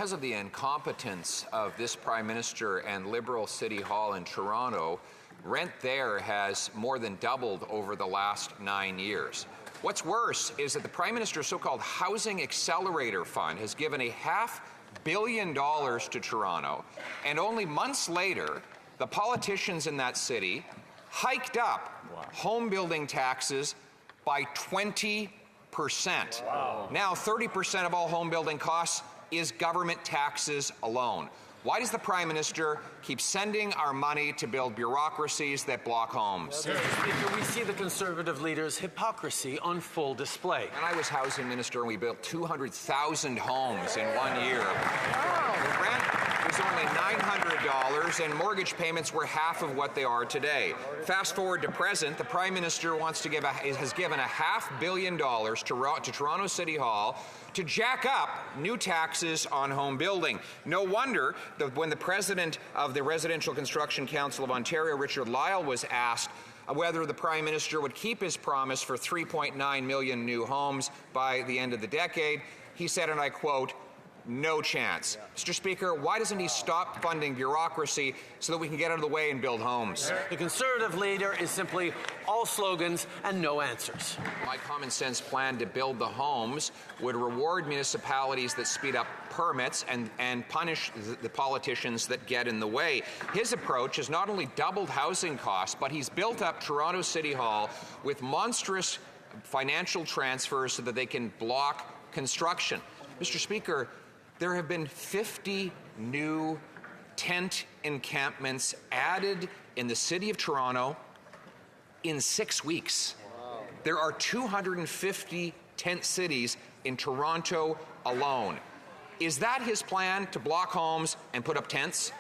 because of the incompetence of this Prime Minister and Liberal City Hall in Toronto, rent there has more than doubled over the last 9 years. What's worse is that the Prime Minister's so-called Housing Accelerator Fund has given $500 million to Toronto, and only months later, the politicians in that city hiked up home building taxes by 20%. Wow. Now, 30% of all home building costs is government taxes alone. Why does the Prime Minister keep sending our money to build bureaucracies that block homes? Mr. Speaker, we see the Conservative leader's hypocrisy on full display. When I was housing minister, and we built 200,000 homes in 1 year. Wow. The rent was only $900, and mortgage payments were half of what they are today. Fast forward to present, the Prime Minister has given $500 million to Toronto City Hall to jack up new taxes on home building. No wonder that when the president of the Residential Construction Council of Ontario, Richard Lyle, was asked whether the Prime Minister would keep his promise for 3.9 million new homes by the end of the decade, he said, and I quote, "No chance." Mr. Speaker, why doesn't he stop funding bureaucracy so that we can get out of the way and build homes? The Conservative leader is simply all slogans and no answers. My common sense plan to build the homes would reward municipalities that speed up permits and punish the politicians that get in the way. His approach has not only doubled housing costs, but he's built up Toronto City Hall with monstrous financial transfers so that they can block construction. Mr. Speaker, there have been 50 new tent encampments added in the City of Toronto in 6 weeks. Wow. There are 250 tent cities in Toronto alone. Is that his plan, to block homes and put up tents?